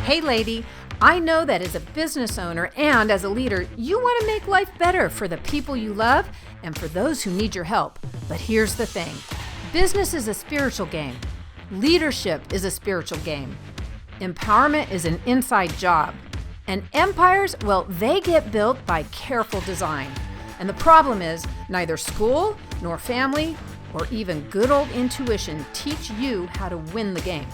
Hey lady, I know that as a business owner and as a leader, you want to make life better for the people you love and for those who need your help. But here's the thing. Business is a spiritual game. Leadership is a spiritual game. Empowerment is an inside job. And empires, well, they get built by careful design. And the problem is neither school nor family or even good old intuition teach you how to win the game.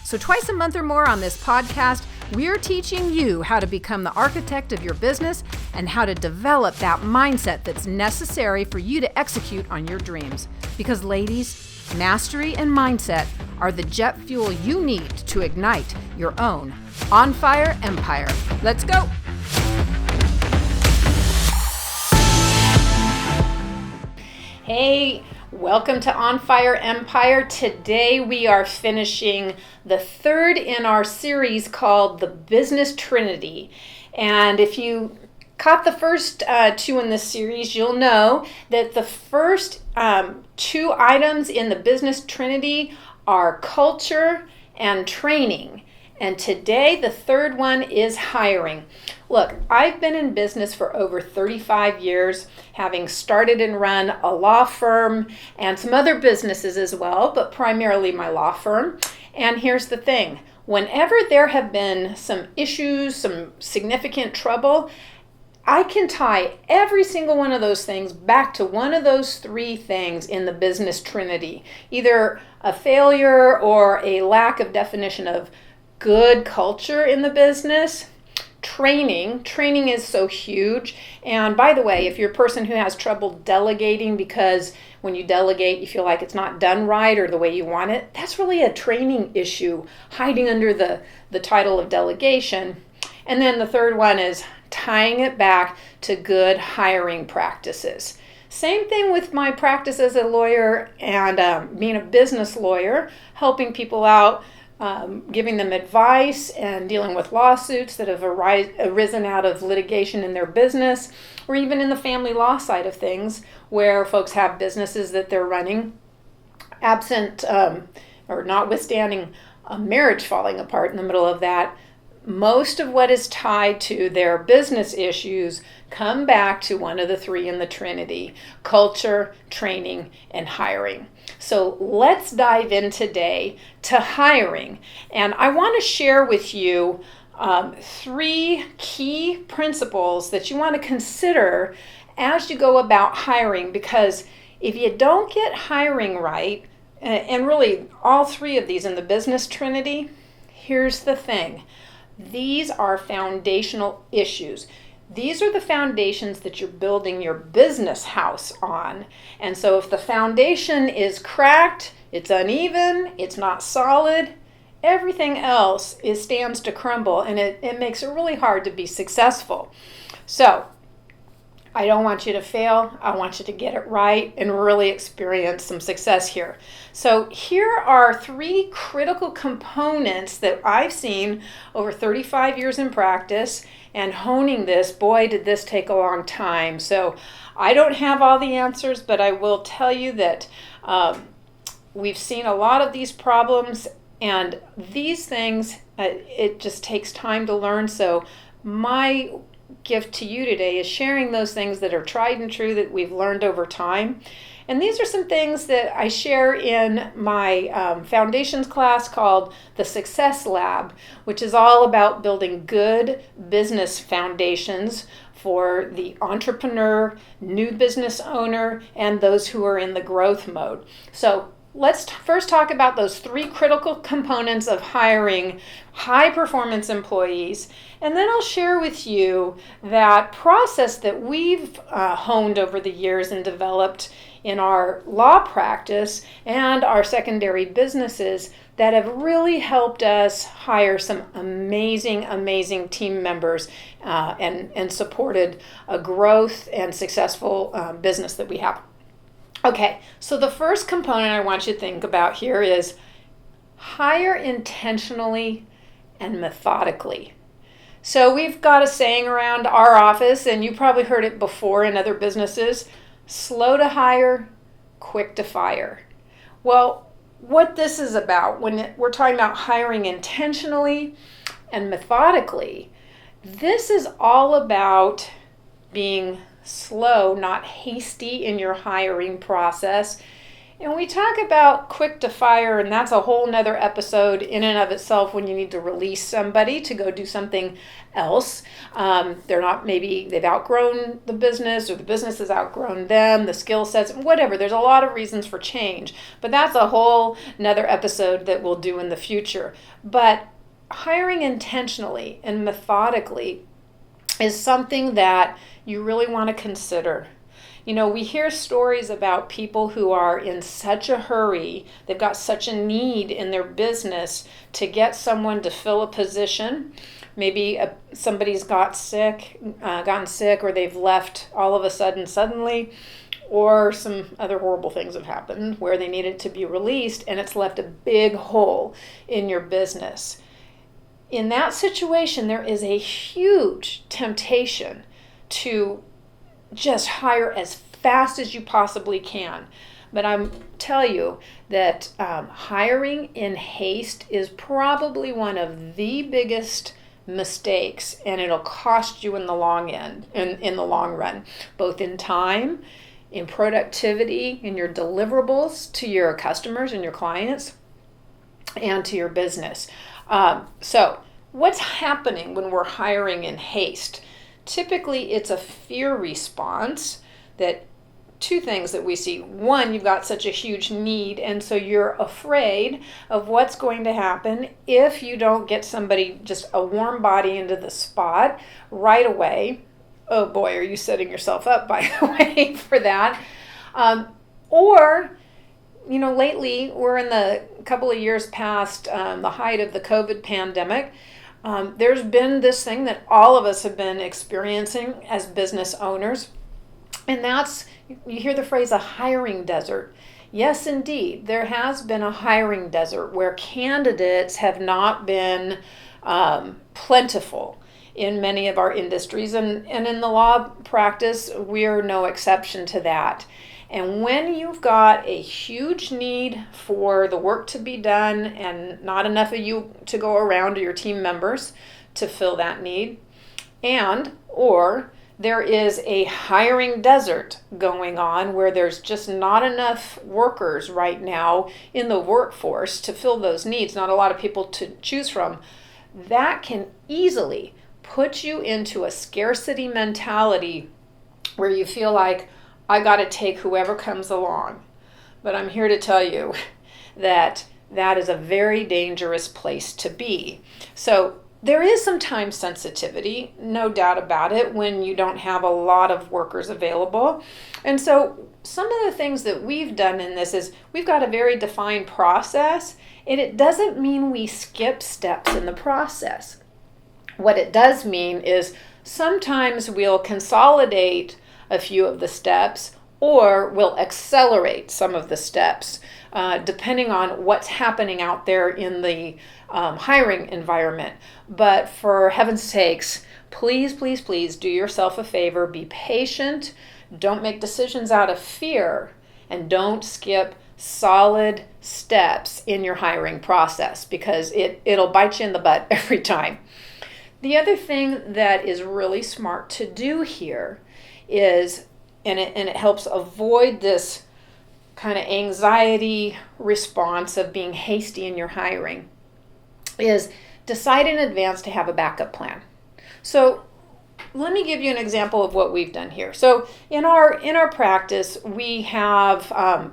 So twice a month or more on this podcast, we're teaching you how to become the architect of your business and how to develop that mindset that's necessary for you to execute on your dreams. Because ladies, mastery and mindset are the jet fuel you need to ignite your own on fire empire. Let's go. Hey, welcome to On Fire Empire. Today we are finishing the third in our series called the Business Trinity. And if you caught the first two in this series, you'll know that the first two items in the Business Trinity are culture and training. And today the third one is hiring. Look, I've been in business for over 35 years, having started and run a law firm and some other businesses as well, but primarily my law firm. And here's the thing, whenever there have been some issues, some significant trouble, I can tie every single one of those things back to one of those three things in the Business Trinity, either a failure or a lack of definition of good culture in the business. Training is so huge. And by the way, if you're a person who has trouble delegating because when you delegate you feel like it's not done right or the way you want it, that's really a training issue hiding under the title of delegation. And then the third one is tying it back to good hiring practices. Same thing with my practice as a lawyer and being a business lawyer, helping people out, giving them advice and dealing with lawsuits that have arisen out of litigation in their business, or even in the family law side of things where folks have businesses that they're running, absent or notwithstanding a marriage falling apart in the middle of that. Most of what is tied to their business issues come back to one of the three in the Trinity: culture, training, and hiring. So let's dive in today to hiring. And I want to share with you three key principles that you want to consider as you go about hiring, because if you don't get hiring right, and really all three of these in the Business Trinity, here's the thing. These are foundational issues. These are the foundations that you're building your business house on. And so if the foundation is cracked, it's uneven, it's not solid, everything else stands to crumble, and it makes it really hard to be successful. So I don't want you to fail. I want you to get it right and really experience some success here. So here are three critical components that I've seen over 35 years in practice, and honing this, boy, did this take a long time. So I don't have all the answers, but I will tell you that we've seen a lot of these problems, and these things, it just takes time to learn. So my gift to you today is sharing those things that are tried and true that we've learned over time. And these are some things that I share in my foundations class called the Success Lab, which is all about building good business foundations for the entrepreneur, new business owner, and those who are in the growth mode. So let's first talk about those three critical components of hiring high performance employees. And then I'll share with you that process that we've honed over the years and developed in our law practice and our secondary businesses that have really helped us hire some amazing team members and supported a growth and successful business that we have. Okay, so the first component I want you to think about here is hire intentionally and methodically. So we've got a saying around our office, and you probably heard it before in other businesses: slow to hire, quick to fire. Well, what this is about, when we're talking about hiring intentionally and methodically, this is all about being slow, not hasty in your hiring process. And we talk about quick to fire, and that's a whole nother episode in and of itself when you need to release somebody to go do something else. They're not, maybe they've outgrown the business or the business has outgrown them, the skill sets, whatever. There's a lot of reasons for change, but that's a whole nother episode that we'll do in the future. But hiring intentionally and methodically is something that you really want to consider. You know, we hear stories about people who are in such a hurry, they've got such a need in their business to get someone to fill a position. Maybe somebody's gotten sick, or they've left all of a sudden suddenly, or some other horrible things have happened where they needed to be released, and it's left a big hole in your business. In that situation, there is a huge temptation to just hire as fast as you possibly can. But I'm tell you that hiring in haste is probably one of the biggest mistakes, and it'll cost you in the long end, in the long run, both in time, in productivity, in your deliverables to your customers and your clients, and to your business. So what's happening when we're hiring in haste? Typically, it's a fear response. That two things that we see. One, you've got such a huge need, and so you're afraid of what's going to happen if you don't get somebody, just a warm body, into the spot right away. Oh boy, are you setting yourself up, by the way, for that. Or, you know, lately, we're in the couple of years past the height of the COVID pandemic. There's been this thing that all of us have been experiencing as business owners, and that's, you hear the phrase, a hiring desert. Yes, indeed, there has been a hiring desert where candidates have not been plentiful in many of our industries, and in the law practice, we're no exception to that. And when you've got a huge need for the work to be done and not enough of you to go around, or your team members to fill that need, or there is a hiring desert going on where there's just not enough workers right now in the workforce to fill those needs, not a lot of people to choose from, that can easily put you into a scarcity mentality where you feel like, I got to take whoever comes along. But I'm here to tell you that that is a very dangerous place to be. So there is some time sensitivity, no doubt about it, when you don't have a lot of workers available. And so some of the things that we've done in this is we've got a very defined process, and it doesn't mean we skip steps in the process. What it does mean is sometimes we'll consolidate a few of the steps, or we'll accelerate some of the steps, depending on what's happening out there in the hiring environment. But for heaven's sakes, please, please, please do yourself a favor. Be patient. Don't make decisions out of fear, and don't skip solid steps in your hiring process, because it'll bite you in the butt every time. The other thing that is really smart to do here is, and it helps avoid this kind of anxiety response of being hasty in your hiring, is decide in advance to have a backup plan. So let me give you an example of what we've done here. So in our practice, we have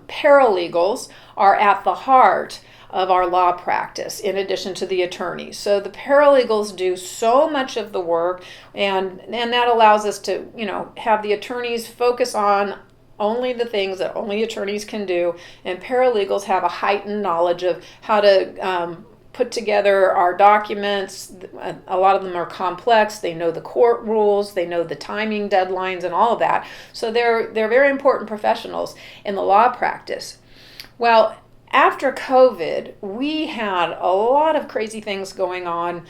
paralegals are at the heart of our law practice, in addition to the attorneys. So the paralegals do so much of the work, and that allows us to, have the attorneys focus on only the things that only attorneys can do, and paralegals have a heightened knowledge of how to put together our documents. A lot of them are complex. They know the court rules, they know the timing deadlines and all of that. So they're very important professionals in the law practice. Well, after COVID, we had a lot of crazy things going on.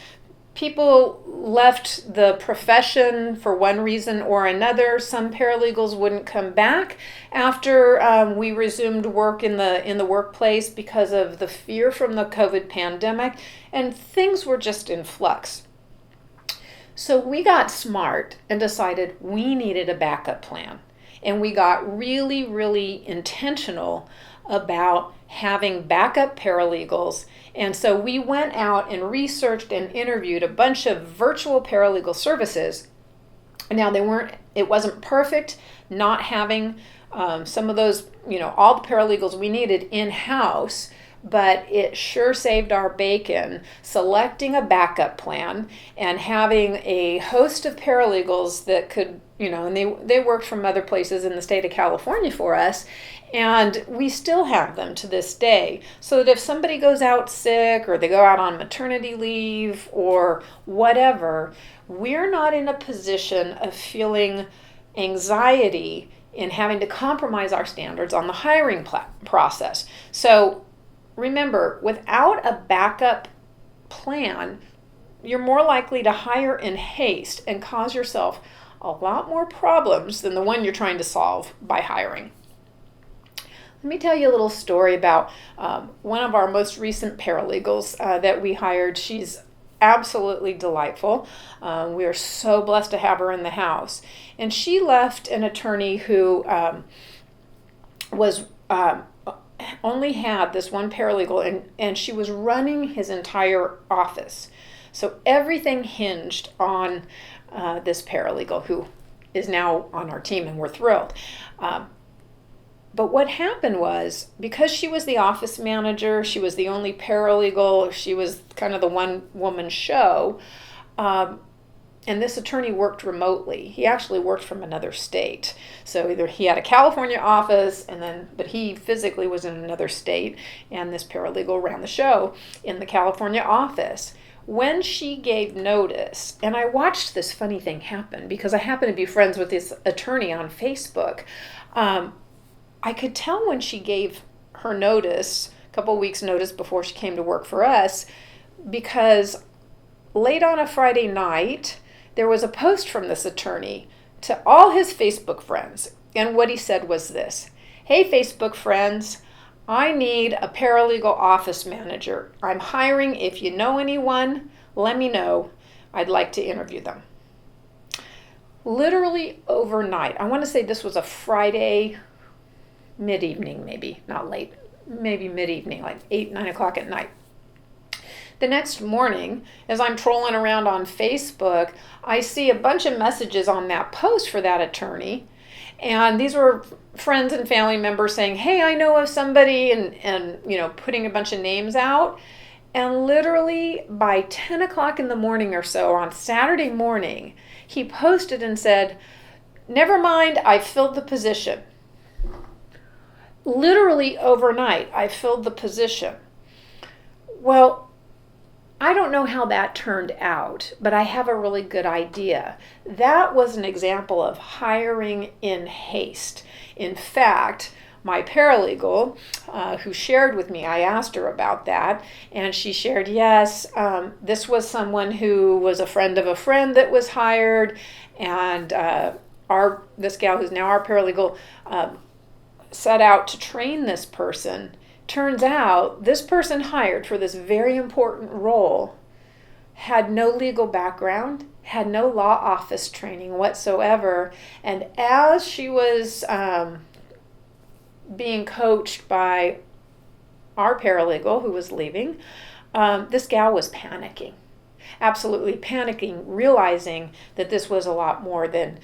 people left the profession for one reason or another. Some paralegals wouldn't come back after we resumed work in the workplace because of the fear from the COVID pandemic, and things were just in flux. So we got smart and decided we needed a backup plan. And we got really, really intentional about having backup paralegals. And so we went out and researched and interviewed a bunch of virtual paralegal services. Now it wasn't perfect not having some of those, all the paralegals we needed in-house, but it sure saved our bacon selecting a backup plan and having a host of paralegals that could, and they worked from other places in the state of California for us, and we still have them to this day, so that if somebody goes out sick or they go out on maternity leave or whatever, we're not in a position of feeling anxiety in having to compromise our standards on the hiring process. So remember, without a backup plan, you're more likely to hire in haste and cause yourself a lot more problems than the one you're trying to solve by hiring. Let me tell you a little story about one of our most recent paralegals that we hired. She's absolutely delightful. We are so blessed to have her in the house. And she left an attorney who was only had this one paralegal, and she was running his entire office. So everything hinged on this paralegal, who is now on our team, and we're thrilled. But what happened was, because she was the office manager, she was the only paralegal, she was kind of the one-woman show, and this attorney worked remotely. He actually worked from another state. So either he had a California office, but he physically was in another state, and this paralegal ran the show in the California office. When she gave notice, and I watched this funny thing happen because I happen to be friends with this attorney on Facebook, I could tell when she gave her notice, a couple weeks notice before she came to work for us, because late on a Friday night, there was a post from this attorney to all his Facebook friends. And what he said was this: "Hey, Facebook friends, I need a paralegal office manager. I'm hiring. If you know anyone, let me know. I'd like to interview them." Literally overnight. I want to say this was a Friday mid-evening, maybe, not late, maybe mid-evening, like 8, 9 o'clock at night. The next morning, as I'm trolling around on Facebook, I see a bunch of messages on that post for that attorney. And these were friends and family members saying, "Hey, I know of somebody," and putting a bunch of names out. And literally by 10 o'clock in the morning or so on Saturday morning, he posted and said, "Never mind, I filled the position." Literally overnight, I filled the position. Well, I don't know how that turned out, but I have a really good idea. That was an example of hiring in haste. In fact, my paralegal, who shared with me, I asked her about that, and she shared, yes, this was someone who was a friend of a friend that was hired, and this gal who's now our paralegal set out to train this person. Turns out this person hired for this very important role had no legal background, had no law office training whatsoever, and as she was being coached by our paralegal who was leaving, this gal was panicking. Absolutely panicking, realizing that this was a lot more than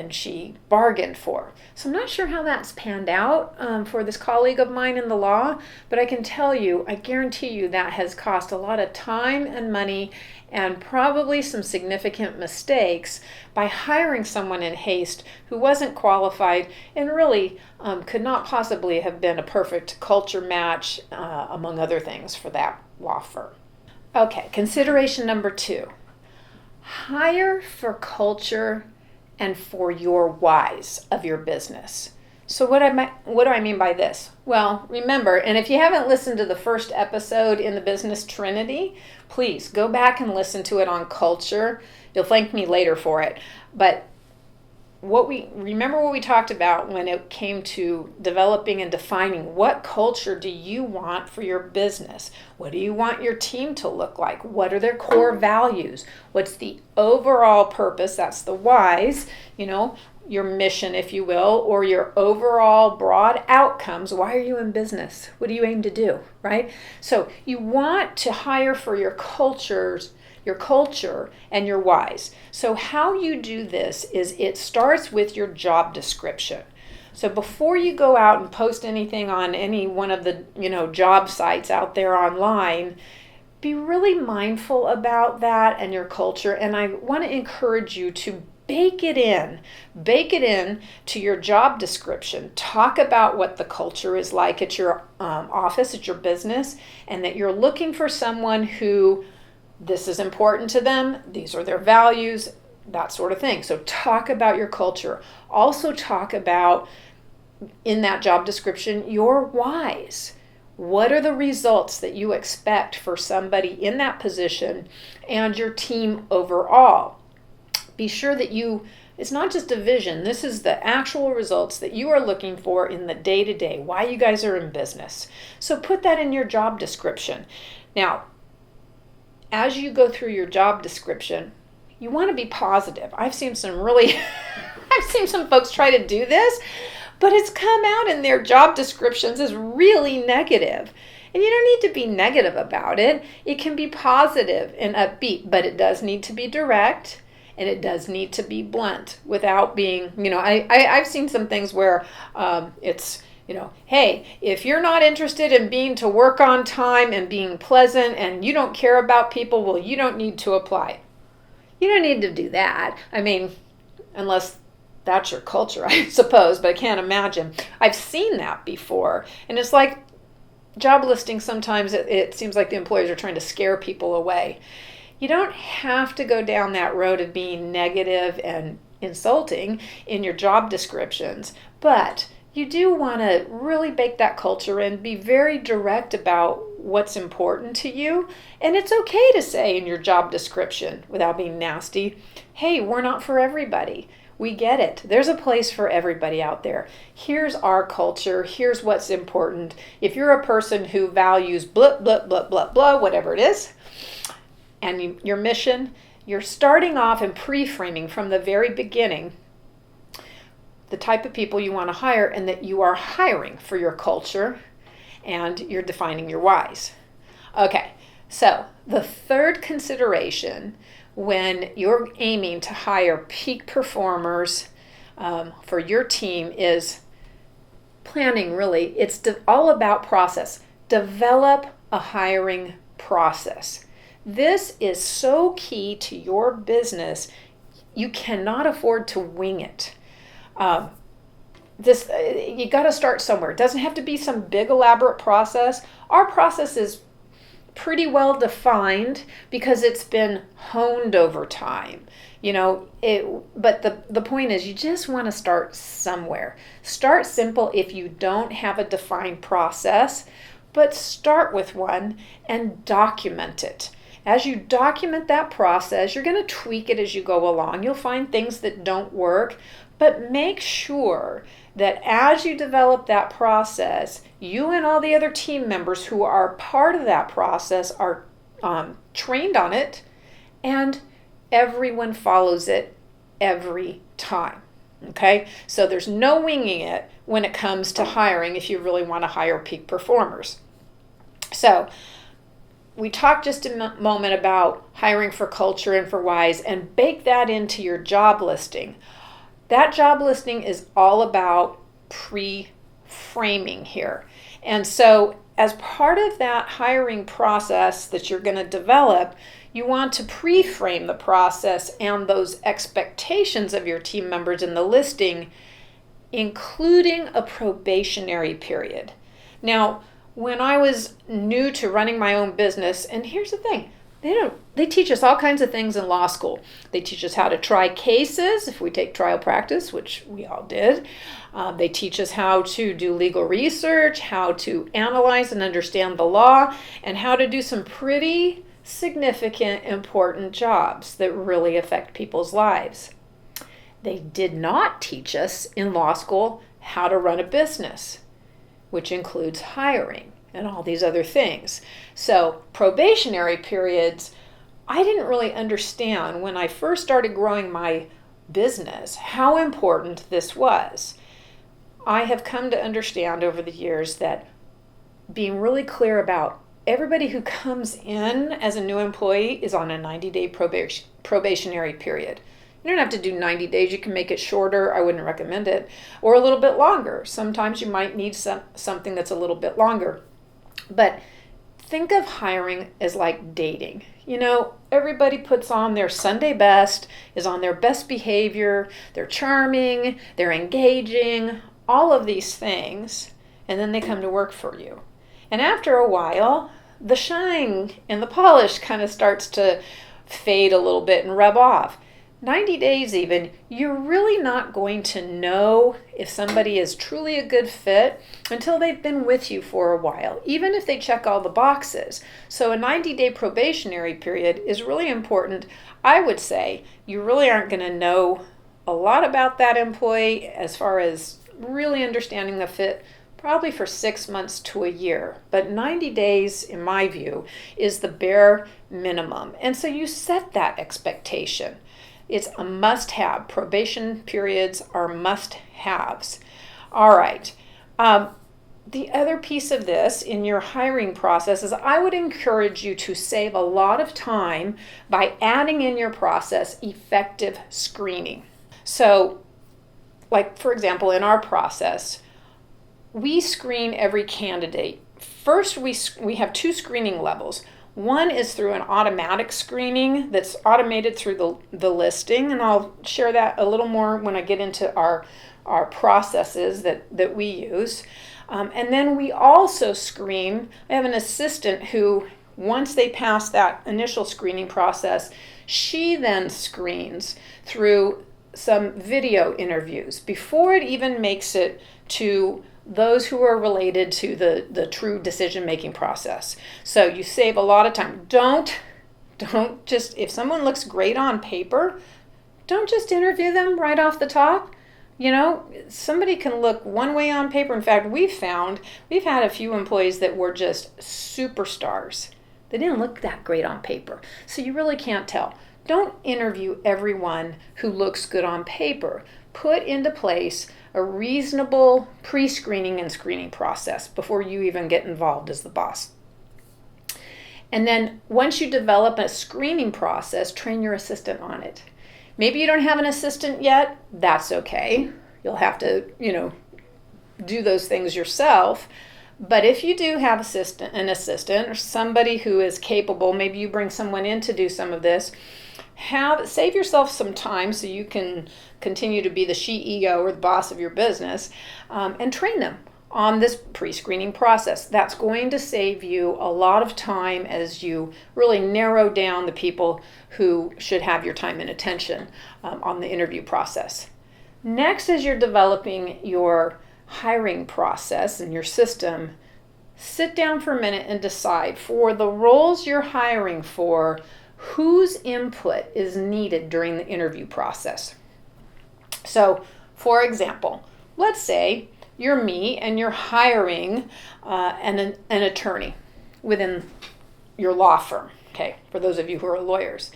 she bargained for. So I'm not sure how that's panned out for this colleague of mine in the law, but I can tell you, I guarantee you that has cost a lot of time and money and probably some significant mistakes by hiring someone in haste who wasn't qualified and really could not possibly have been a perfect culture match, among other things, for that law firm. Okay, consideration number 2. Hire for culture and for your whys of your business. So what do I mean by this? Well, remember, and if you haven't listened to the first episode in the Business Trinity, please go back and listen to it on culture. You'll thank me later for it. But remember what we talked about when it came to developing and defining what culture do you want for your business? What do you want your team to look like? What are their core values? What's the overall purpose? That's the whys, your mission, if you will, or your overall broad outcomes. Why are you in business? What do you aim to do, right? So you want to hire for your culture and your whys. So how you do this is it starts with your job description. So before you go out and post anything on any one of the, job sites out there online, be really mindful about that and your culture. And I want to encourage you to bake it in to your job description. Talk about what the culture is like at your office, at your business, and that you're looking for someone who this is important to them, these are their values, that sort of thing. So talk about your culture. Also talk about, in that job description, your whys. What are the results that you expect for somebody in that position and your team overall? Be sure that it's not just a vision, this is the actual results that you are looking for in the day-to-day, why you guys are in business. So put that in your job description. Now, as you go through your job description, you want to be positive. I've seen some folks try to do this, but it's come out in their job descriptions as really negative. And you don't need to be negative about it. It can be positive and upbeat, but it does need to be direct. And it does need to be blunt without being, I've seen some things where it's, hey, if you're not interested in being to work on time and being pleasant and you don't care about people, well, you don't need to apply. You don't need to do that. I mean, unless that's your culture, I suppose, but I can't imagine. I've seen that before. And it's like job listings, sometimes it seems like the employers are trying to scare people away. You don't have to go down that road of being negative and insulting in your job descriptions, but you do want to really bake that culture in, be very direct about what's important to you. And it's okay to say in your job description, without being nasty, hey, we're not for everybody. We get it. There's a place for everybody out there. Here's our culture. Here's what's important. If you're a person who values blah, blah, blah, blah, blah, whatever it is, and your mission, you're starting off and pre-framing from the very beginning the type of people you want to hire and that you are hiring for your culture, and you're defining your whys. Okay, so the third consideration when you're aiming to hire peak performers for your team is planning, really. It's all about process. Develop a hiring process. This is so key to your business. You cannot afford to wing it. You got to start somewhere. It doesn't have to be some big elaborate process. Our process is pretty well defined because it's been honed over time. But the point is, you just want to start somewhere. Start simple if you don't have a defined process, but start with one and document it. As you document that process, you're going to tweak it as you go along. You'll find things that don't work, but make sure that as you develop that process, you and all the other team members who are part of that process are trained on it, and everyone follows it every time. Okay? So there's no winging it when it comes to hiring if you really want to hire peak performers. So we talked just a moment about hiring for culture and for whys, and bake that into your job listing. That job listing is all about pre-framing here. And so as part of that hiring process that you're going to develop, you want to pre-frame the process and those expectations of your team members in the listing, including a probationary period. Now, when I was new to running my own business, and here's the thing, They teach us all kinds of things in law school. They teach us how to try cases, if we take trial practice, which we all did. They teach us how to do legal research, how to analyze and understand the law, and how to do some pretty significant, important jobs that really affect people's lives. They did not teach us in law school how to run a business, which includes hiring and all these other things. So probationary periods, I didn't really understand when I first started growing my business how important this was. I have come to understand over the years that being really clear about everybody who comes in as a new employee is on a 90-day probationary period. You don't have to do 90 days. You can make it shorter. I wouldn't recommend it. Or a little bit longer. Sometimes you might need something that's a little bit longer. But think of hiring as like dating. You know, everybody puts on their Sunday best, is on their best behavior. They're charming. They're engaging. All of these things. And then they come to work for you. And after a while, the shine and the polish kind of starts to fade a little bit and rub off. 90 days even, you're really not going to know if somebody is truly a good fit until they've been with you for a while, even if they check all the boxes. So a 90-day probationary period is really important. I would say you really aren't going to know a lot about that employee as far as really understanding the fit, probably for 6 months to a year. But 90 days, in my view, is the bare minimum. And so you set that expectation. It's a must-have. Probation periods are must-haves. All right. The other piece of this in your hiring process is I would encourage you to save a lot of time by adding in your process effective screening. So, like, for example, in our process, we screen every candidate. First, we have 2 screening levels. One is through an automatic screening that's automated through the listing, and I'll share that a little more when I get into our processes that we use. And then we also screen. I have an assistant who, once they pass that initial screening process, she then screens through some video interviews before it even makes it to those who are related to the true decision-making process. So you save a lot of time. Don't just, if someone looks great on paper, don't just interview them right off the top. You know, somebody can look one way on paper. In fact, we've had a few employees that were just superstars. They didn't look that great on paper. So you really can't tell. Don't interview everyone who looks good on paper. Put into place a reasonable pre-screening and screening process before you even get involved as the boss. And then once you develop a screening process, train your assistant on it. Maybe you don't have an assistant yet. That's okay. You'll have to, do those things yourself. But if you do have an assistant or somebody who is capable, maybe you bring someone in to do some of this, save yourself some time so you can continue to be the CEO or the boss of your business, and train them on this pre-screening process. That's going to save you a lot of time as you really narrow down the people who should have your time and attention on the interview process. Next, as you're developing your hiring process and your system, sit down for a minute and decide for the roles you're hiring for, whose input is needed during the interview process. So, for example, let's say you're me and you're hiring an attorney within your law firm, okay, for those of you who are lawyers.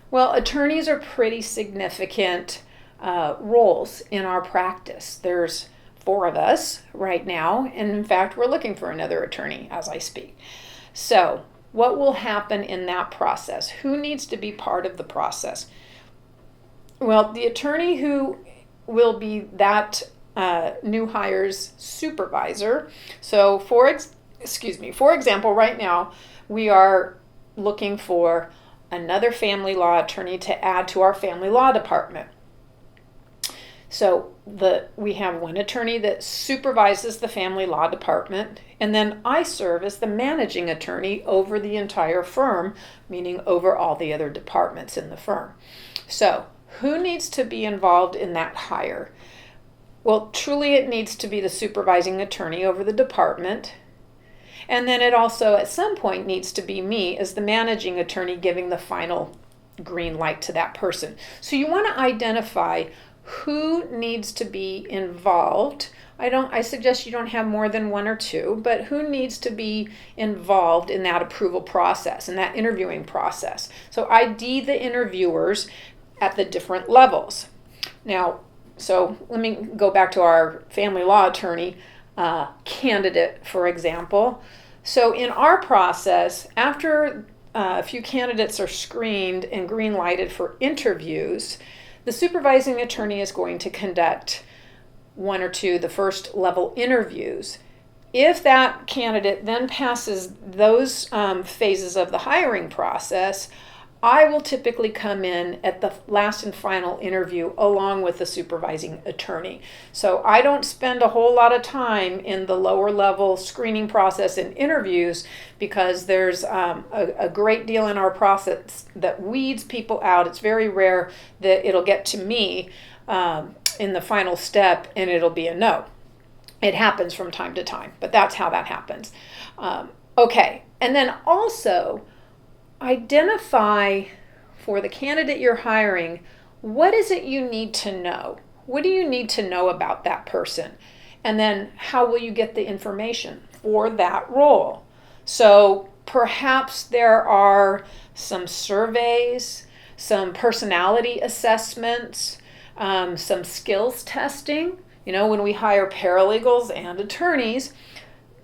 Well, attorneys are pretty significant roles in our practice. There's 4 of us right now, and in fact, we're looking for another attorney as I speak. So, what will happen in that process? Who needs to be part of the process? Well, the attorney who will be that new hire's supervisor. So for example, right now we are looking for another family law attorney to add to our family law department. So we have one attorney that supervises the family law department, and then I serve as the managing attorney over the entire firm, meaning over all the other departments in the firm. So who needs to be involved in that hire? Well, truly it needs to be the supervising attorney over the department. And then it also at some point needs to be me as the managing attorney giving the final green light to that person. So you want to identify who needs to be involved. I suggest you don't have more than one or two, but who needs to be involved in that approval process, in that interviewing process. So ID the interviewers at the different levels. Now, so let me go back to our family law attorney candidate, for example. So in our process, after a few candidates are screened and green lighted for interviews, the supervising attorney is going to conduct one or two, the first level interviews. If that candidate then passes those phases of the hiring process, I will typically come in at the last and final interview along with the supervising attorney. So I don't spend a whole lot of time in the lower level screening process and interviews because there's a great deal in our process that weeds people out. It's very rare that it'll get to me in the final step and it'll be a no. It happens from time to time, but that's how that happens. Okay, and then also identify for the candidate you're hiring, what is it you need to know? What do you need to know about that person? And then how will you get the information for that role? So perhaps there are some surveys, some personality assessments, some skills testing. You know, when we hire paralegals and attorneys,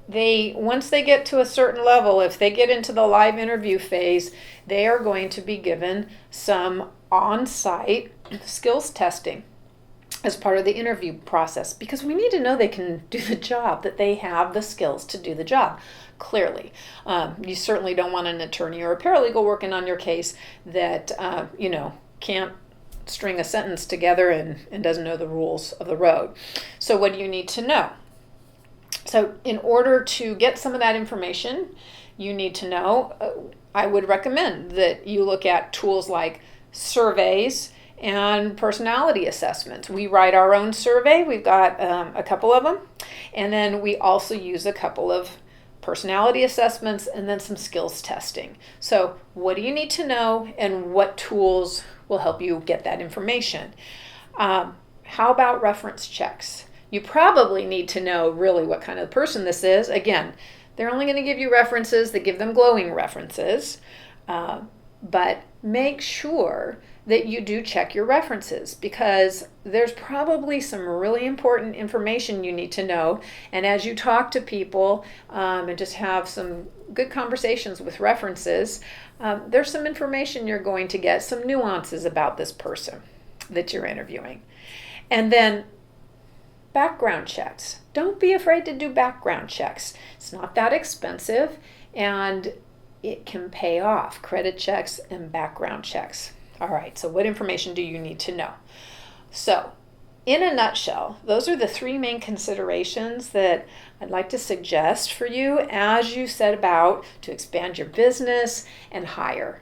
once they get to a certain level, if they get into the live interview phase, they are going to be given some on-site skills testing as part of the interview process because we need to know they can do the job, that they have the skills to do the job. Clearly, you certainly don't want an attorney or a paralegal working on your case that can't string a sentence together and doesn't know the rules of the road. So what do you need to know? So in order to get some of that information, you need to know, I would recommend that you look at tools like surveys and personality assessments. We write our own survey. We've got a couple of them. And then we also use a couple of personality assessments and then some skills testing. So what do you need to know and what tools will help you get that information? How about reference checks? You probably need to know really what kind of person this is. Again, they're only going to give you references that give them glowing references, but make sure that you do check your references because there's probably some really important information you need to know. And as you talk to people and just have some good conversations with references, there's some information you're going to get, some nuances about this person that you're interviewing. And then background checks. Don't be afraid to do background checks. It's not that expensive and it can pay off. Credit checks and background checks. All right, so what information do you need to know? So, in a nutshell, those are the three main considerations that I'd like to suggest for you as you set about to expand your business and hire.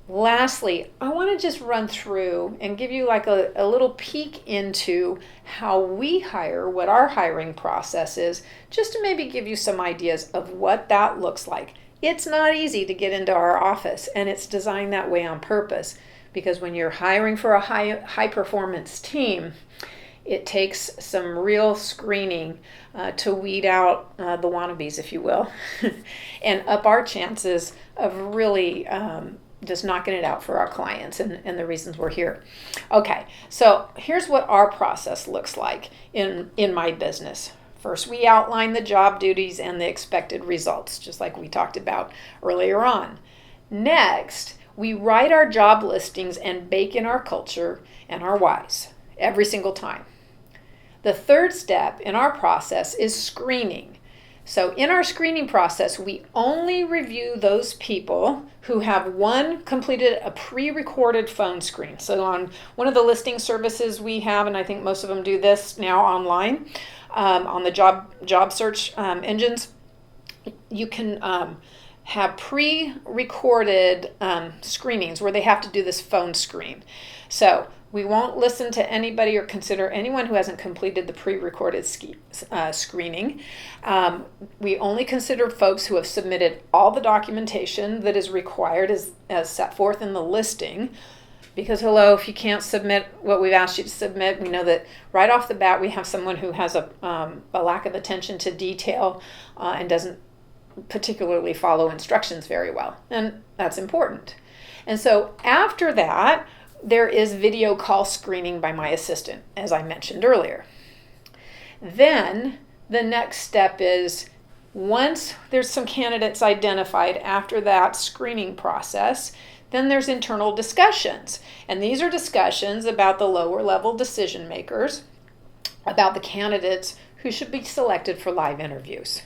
Lastly, I want to just run through and give you like a little peek into how we hire, what our hiring process is, just to maybe give you some ideas of what that looks like. It's not easy to get into our office, and it's designed that way on purpose because when you're hiring for a high performance team, it takes some real screening to weed out the wannabes, if you will, and up our chances of really just knocking it out for our clients and the reasons we're here. Okay, so here's what our process looks like in my business. First, we outline the job duties and the expected results, just like we talked about earlier on. Next, we write our job listings and bake in our culture and our whys every single time. The third step in our process is screening. So in our screening process, we only review those people who have completed a pre-recorded phone screen. So on one of the listing services we have, and I think most of them do this now online, on the job search engines, you can have pre-recorded screenings where they have to do this phone screen. So we won't listen to anybody or consider anyone who hasn't completed the pre-recorded screening. We only consider folks who have submitted all the documentation that is required as set forth in the listing. Because if you can't submit what we've asked you to submit, we know that right off the bat we have someone who has a lack of attention to detail and doesn't particularly follow instructions very well. And that's important. And so after that, there is video call screening by my assistant, as I mentioned earlier. Then the next step is, once there's some candidates identified after that screening process, then there's internal discussions. And these are discussions about the lower level decision makers, about the candidates who should be selected for live interviews.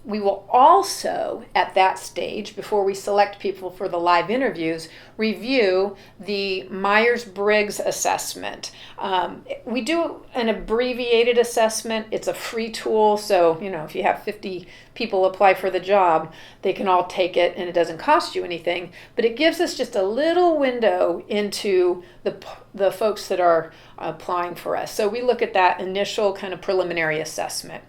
We will also, at that stage, before we select people for the live interviews, review the Myers-Briggs assessment. We do an abbreviated assessment. It's a free tool, so if you have 50 people apply for the job, they can all take it and it doesn't cost you anything. But it gives us just a little window into the folks that are applying for us. So we look at that initial kind of preliminary assessment.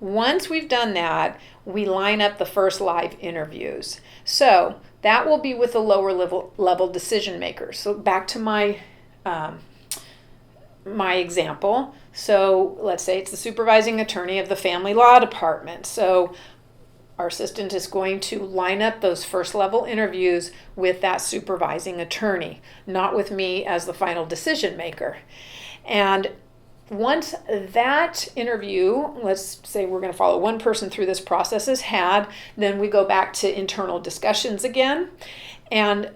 Once we've done that, we line up the first live interviews. So that will be with the lower level decision makers. So back to my example. So let's say it's the supervising attorney of the family law department. So our assistant is going to line up those first level interviews with that supervising attorney, not with me as the final decision maker. And once that interview, let's say we're going to follow one person through this process, is had, then we go back to internal discussions again. And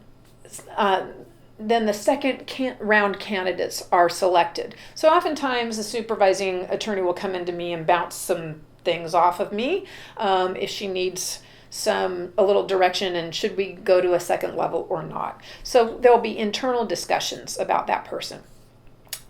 then the second round candidates are selected. So oftentimes the supervising attorney will come into me and bounce some things off of me if she needs a little direction and should we go to a second level or not. So there'll be internal discussions about that person.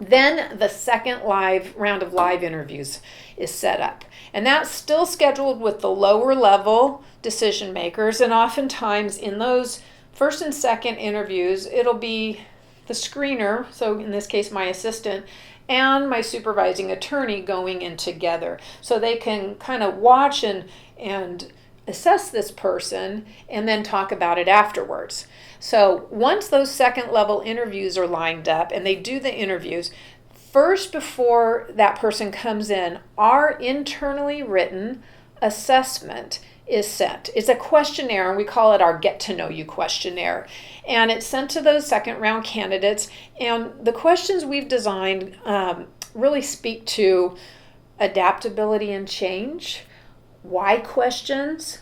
Then the second round of live interviews is set up. And that's still scheduled with the lower level decision makers. And oftentimes in those first and second interviews, it'll be the screener, so in this case my assistant, and my supervising attorney going in together. So they can kind of watch and assess this person and then talk about it afterwards. So once those second level interviews are lined up and they do the interviews, first before that person comes in, our internally written assessment is sent. It's a questionnaire, and we call it our Get to Know You questionnaire. And it's sent to those second round candidates. And the questions we've designed really speak to adaptability and change, why questions,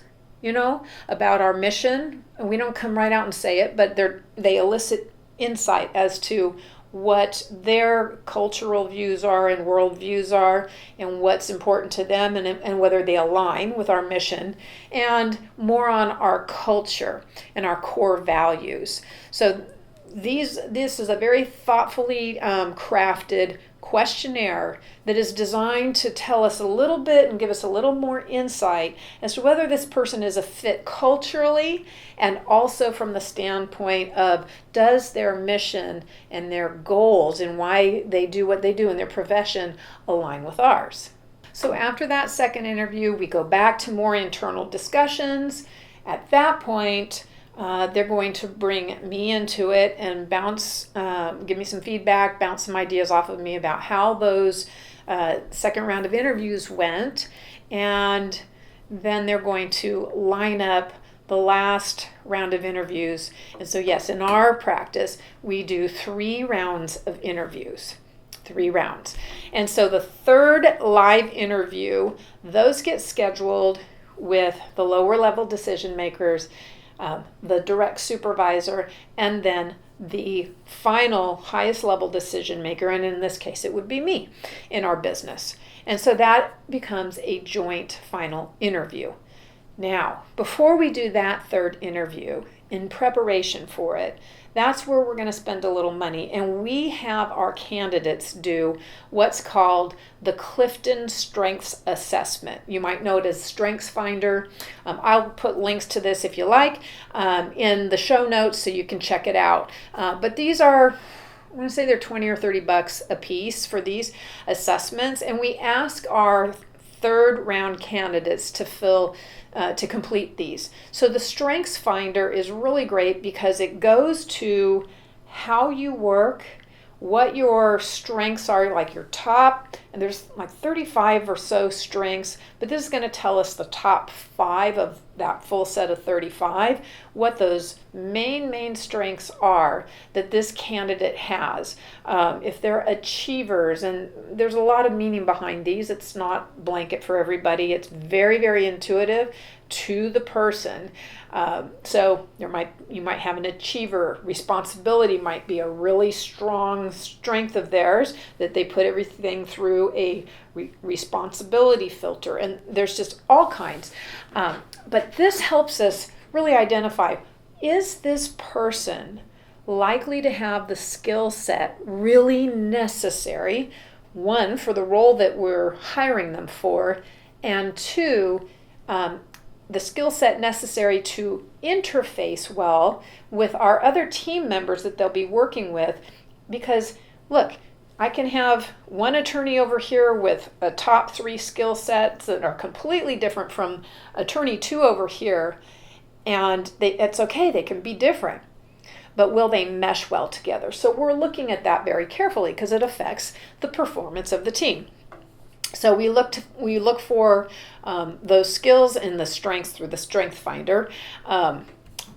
about our mission. And we don't come right out and say it, but they elicit insight as to what their cultural views are and world views are and what's important to them and whether they align with our mission, and more on our culture and our core values. So this is a very thoughtfully crafted questionnaire that is designed to tell us a little bit and give us a little more insight as to whether this person is a fit culturally, and also from the standpoint of, does their mission and their goals and why they do what they do in their profession align with ours. So after that second interview, we go back to more internal discussions. At that point, they're going to bring me into it and give me some feedback, bounce some ideas off of me about how those second round of interviews went. And then they're going to line up the last round of interviews. And so yes, in our practice, we do 3 rounds of interviews. 3 rounds. And so the third live interview, those get scheduled with the lower level decision makers, the direct supervisor, and then the final highest level decision maker, and in this case it would be me in our business. And so that becomes a joint final interview. Now, before we do that third interview, in preparation for it, that's where we're going to spend a little money. And we have our candidates do what's called the Clifton Strengths Assessment. You might know it as Strengths Finder. I'll put links to this if you like in the show notes so you can check it out. But these are, I want to say they're 20 or 30 bucks a piece for these assessments. And we ask our third round candidates to complete these. So the Strengths Finder is really great because it goes to how you work, what your strengths are, like your top, and there's like 35 or so strengths, but this is going to tell us the top 5 of that full set of 35, what those main strengths are that this candidate has. If they're achievers, and there's a lot of meaning behind these, it's not blanket for everybody, it's very intuitive to the person. So you might have an achiever. Responsibility might be a really strong strength of theirs, that they put everything through a responsibility filter, and there's just all kinds. But this helps us really identify, is this person likely to have the skill set really necessary, one, for the role that we're hiring them for, and two, the skill set necessary to interface well with our other team members that they'll be working with. Because look, I can have one attorney over here with a top 3 skill sets that are completely different from attorney 2 over here, and it's okay, they can be different, but will they mesh well together? So we're looking at that very carefully because it affects the performance of the team. So we look for those skills and the strengths through the Strength Finder. And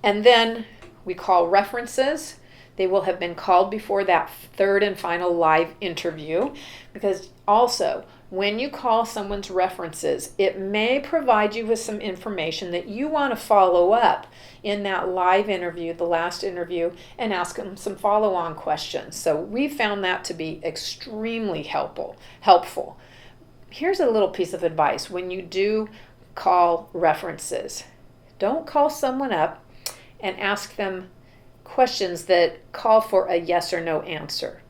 then we call references. They will have been called before that third and final live interview, because also when you call someone's references, it may provide you with some information that you want to follow up in that live interview, the last interview, and ask them some follow-on questions. So we found that to be extremely helpful. Here's a little piece of advice. When you do call references, don't call someone up and ask them questions that call for a yes or no answer.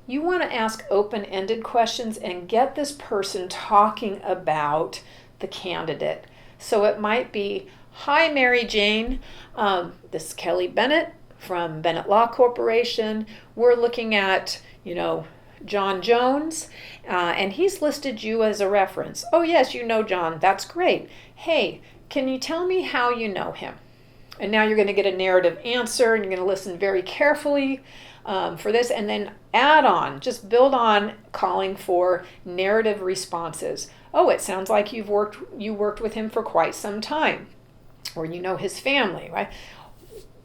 You want to ask open-ended questions and get this person talking about the candidate. So it might be, hi, Mary Jane, this is Kelly Bennett from Bennett Law Corporation. We're looking at, John Jones, and he's listed you as a reference. Oh yes, you know John, that's great. Hey, can you tell me how you know him? And now you're going to get a narrative answer, and you're going to listen very carefully for this, and then just build on calling for narrative responses. Oh, it sounds like you worked with him for quite some time, or you know his family, right?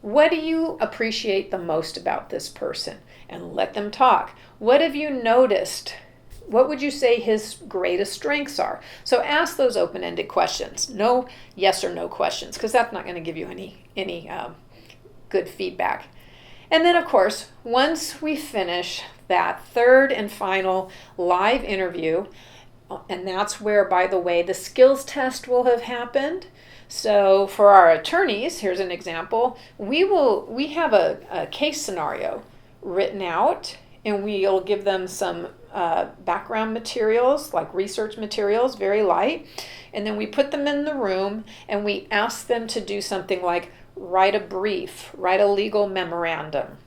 What do you appreciate the most about this person? And let them talk. What have you noticed? What would you say his greatest strengths are? So ask those open-ended questions. No yes or no questions, because that's not going to give you any good feedback. And then, of course, once we finish that third and final live interview, and that's where, by the way, the skills test will have happened. So for our attorneys, here's an example. We have a case scenario written out, and we'll give them some background materials, like research materials, very light, and then we put them in the room and we ask them to do something like write a brief, write a legal memorandum,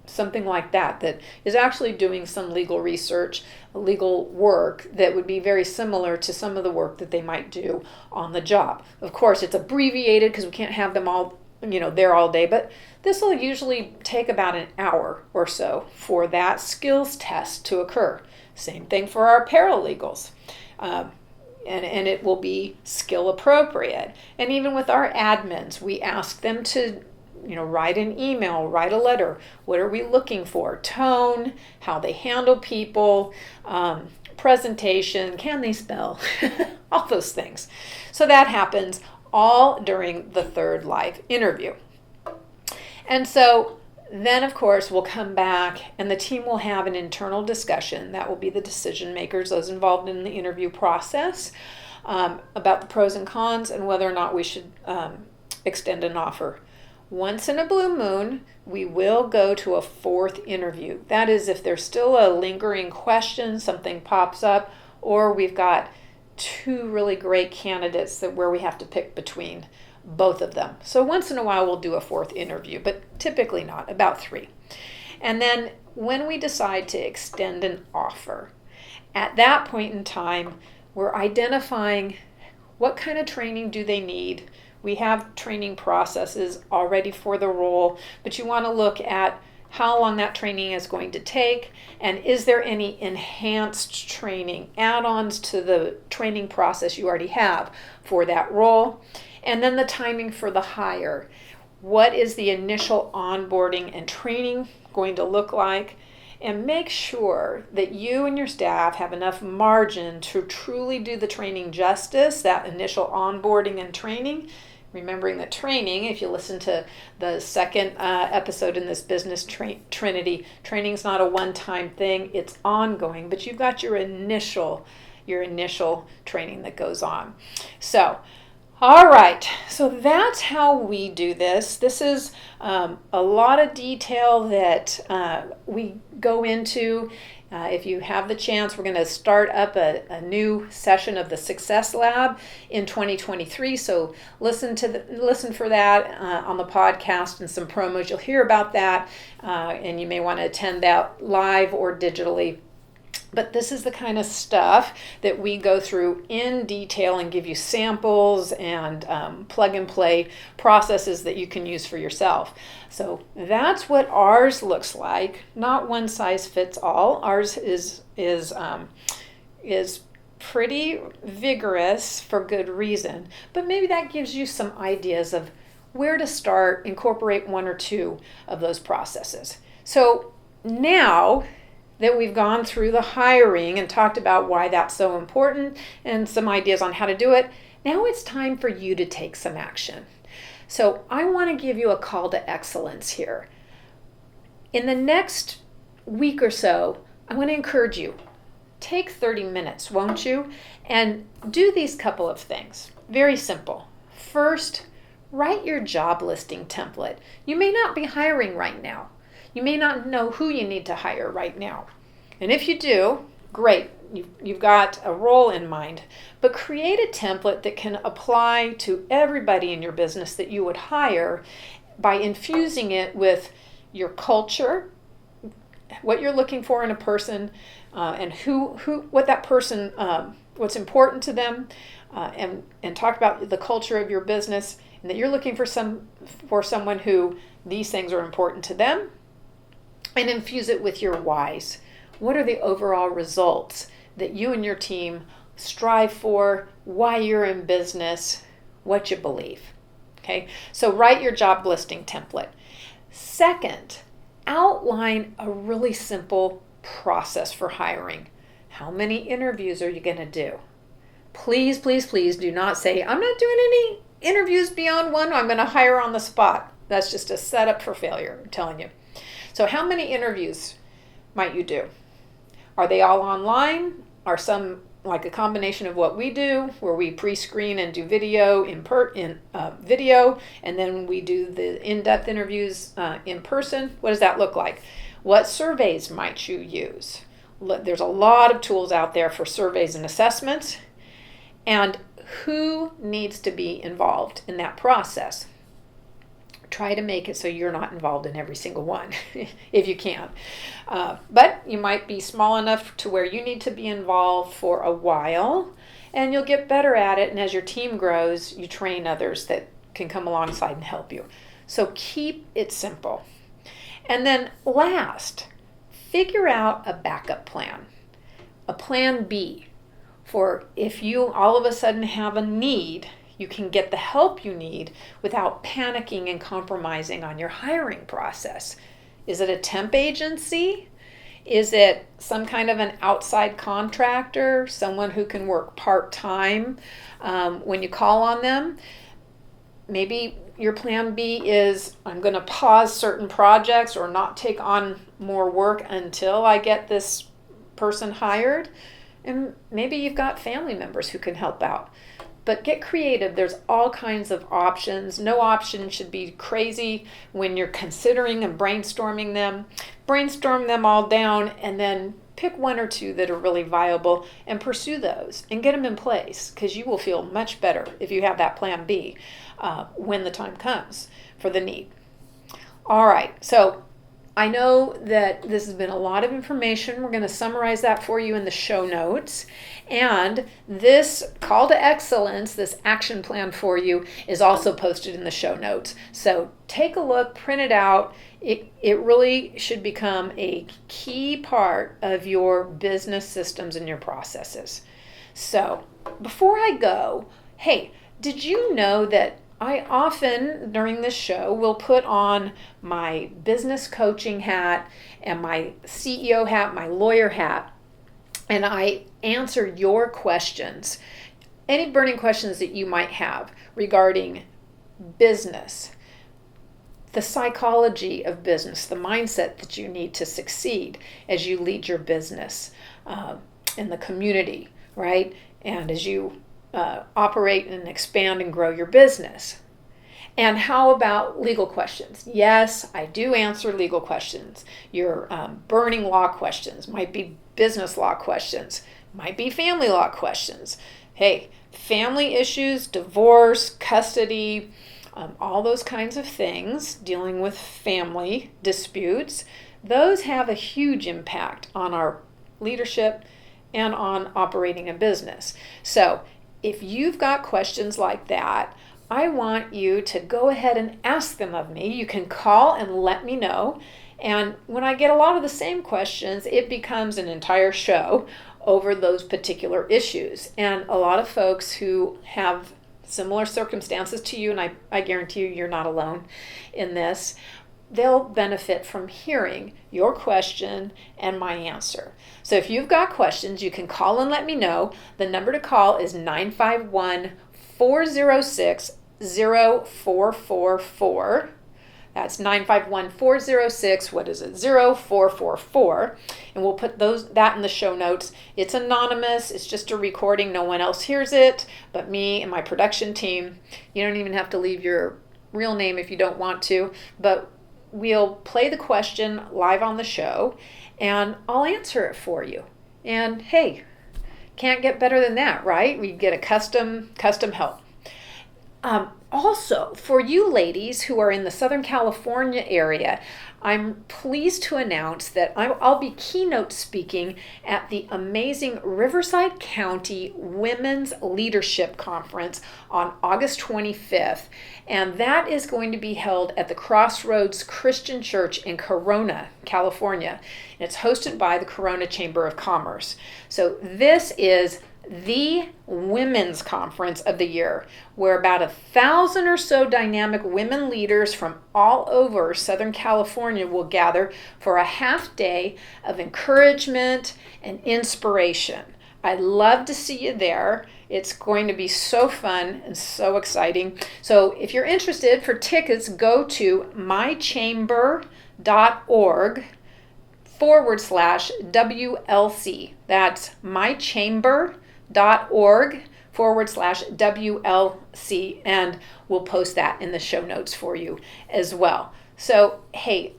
something like that is actually doing some legal research, legal work that would be very similar to some of the work that they might do on the job. Of course, it's abbreviated because we can't have them all there all day, but this will usually take about an hour or so for that skills test to occur. Same thing for our paralegals. And it will be skill appropriate. And even with our admins, we ask them to write an email, write a letter. What are we looking for? Tone, how they handle people, presentation, can they spell? All those things. So that happens all during the third live interview. And so Then, of course, we'll come back and the team will have an internal discussion. That will be the decision makers, those involved in the interview process, about the pros and cons and whether or not we should extend an offer. Once in a blue moon, we will go to a fourth interview. That is if there's still a lingering question, something pops up, or we've got two really great candidates where we have to pick between both of them. So once in a while we'll do a fourth interview, but typically not, about 3. And then when we decide to extend an offer, at that point in time, we're identifying what kind of training do they need. We have training processes already for the role, but you want to look at how long that training is going to take, and is there any enhanced training, add-ons to the training process you already have for that role. And then the timing for the hire. What is the initial onboarding and training going to look like? And make sure that you and your staff have enough margin to truly do the training justice, that initial onboarding and training. Remembering that training, if you listen to the second episode in this business Trinity, training is not a one-time thing, it's ongoing, but you've got your initial training that goes on. So, all right, so that's how we do this. This is a lot of detail that we go into. If you have the chance, we're going to start up a new session of the Success Lab in 2023. So listen for that on the podcast and some promos. You'll hear about that, and you may want to attend that live or digitally. But this is the kind of stuff that we go through in detail and give you samples and plug and play processes that you can use for yourself. So that's what ours looks like. Not one size fits all. Ours is pretty vigorous for good reason. But maybe that gives you some ideas of where to start, incorporate one or two of those processes. So now that we've gone through the hiring and talked about why that's so important and some ideas on how to do it, now it's time for you to take some action. So I want to give you a call to excellence here. In the next week or so, I want to encourage you, take 30 minutes, won't you? And do these couple of things. Very simple. First, write your job listing template. You may not be hiring right now. You may not know who you need to hire right now. And if you do, great, you've got a role in mind. But create a template that can apply to everybody in your business that you would hire by infusing it with your culture, what you're looking for in a person, and what that person, what's important to them, and talk about the culture of your business, and that you're looking for someone who these things are important to them. And infuse it with your whys. What are the overall results that you and your team strive for, why you're in business, what you believe? Okay, so write your job listing template. Second, outline a really simple process for hiring. How many interviews are you going to do? Please, please, please do not say, I'm not doing any interviews beyond one. I'm going to hire on the spot. That's just a setup for failure, I'm telling you. So how many interviews might you do? Are they all online? Are some like a combination of what we do, where we pre-screen and do video video, and then we do the in-depth interviews in person? What does that look like? What surveys might you use? There's a lot of tools out there for surveys and assessments. And who needs to be involved in that process? Try to make it so you're not involved in every single one, if you can. But you might be small enough to where you need to be involved for a while, and you'll get better at it. And as your team grows, you train others that can come alongside and help you. So keep it simple. And then last, figure out a backup plan, a plan B, for if you all of a sudden have a need, you can get the help you need without panicking and compromising on your hiring process. Is it a temp agency? Is it some kind of an outside contractor, someone who can work part-time when you call on them? maybe your plan B is I'm going to pause certain projects or not take on more work until I get this person hired. And maybe you've got family members who can help out. But get creative. There's all kinds of options. No option should be crazy when you're considering and brainstorming them. Brainstorm them all down and then pick one or two that are really viable and pursue those and get them in place, because you will feel much better if you have that plan B when the time comes for the need. All right, so I know that this has been a lot of information. We're going to summarize that for you in the show notes. And this call to excellence, this action plan for you, is also posted in the show notes. So take a look, print it out. It really should become a key part of your business systems and your processes. So before I go, hey, did you know that I often, during this show, will put on my business coaching hat and my CEO hat, my lawyer hat, and I answer your questions, any burning questions that you might have regarding business, the psychology of business, the mindset that you need to succeed as you lead your business in the community, right? And as you operate and expand and grow your business. And how about legal questions? Yes, I do answer legal questions. Your burning law questions might be business law questions, might be family law questions. Hey, family issues, divorce, custody, all those kinds of things, dealing with family disputes, those have a huge impact on our leadership and on operating a business. So if you've got questions like that, I want you to go ahead and ask them of me. You can call and let me know. And when I get a lot of the same questions, it becomes an entire show over those particular issues. And a lot of folks who have similar circumstances to you, and I guarantee you you're not alone in this, they'll benefit from hearing your question and my answer. So if you've got questions, you can call and let me know. The number to call is 951-406-0444. That's 951-406, what is it, 0444. And we'll put that in the show notes. It's anonymous. It's just a recording. No one else hears it but me and my production team. You don't even have to leave your real name if you don't want to, but we'll play the question live on the show and I'll answer it for you. And hey, can't get better than that, right? We get a custom help. Also, for you ladies who are in the Southern California area, I'm pleased to announce that I'll be keynote speaking at the amazing Riverside County Women's Leadership Conference on August 25th, and that is going to be held at the Crossroads Christian Church in Corona, California. And it's hosted by the Corona Chamber of Commerce. So this is the women's conference of the year, where about 1,000 or so dynamic women leaders from all over Southern California will gather for a half day of encouragement and inspiration. I'd love to see you there. It's going to be so fun and so exciting. So if you're interested, for tickets, go to mychamber.org/WLC. That's mychamber.org/WLC, and we'll post that in the show notes for you as well. So, hey,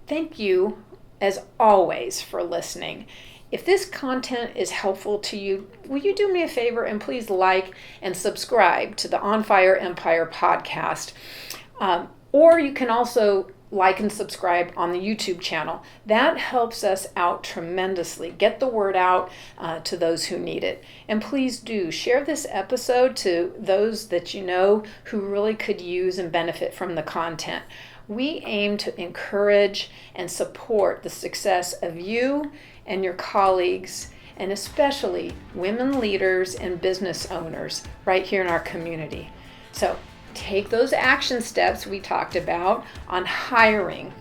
thank you as always for listening. If this content is helpful to you, will you do me a favor and please like and subscribe to the On Fire Empire podcast? Or you can also like and subscribe on the YouTube channel. That helps us out tremendously. Get the word out to those who need it. And please do share this episode to those that you know who really could use and benefit from the content. We aim to encourage and support the success of you and your colleagues, and especially women leaders and business owners right here in our community. So take those action steps we talked about on hiring.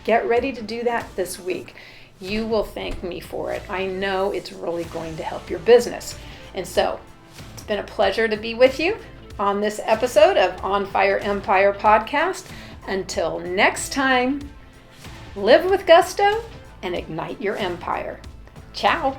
Get ready to do that this week. You will thank me for it. I know it's really going to help your business. And so it's been a pleasure to be with you. on this episode of On Fire Empire podcast. Until next time, live with gusto and ignite your empire. Ciao.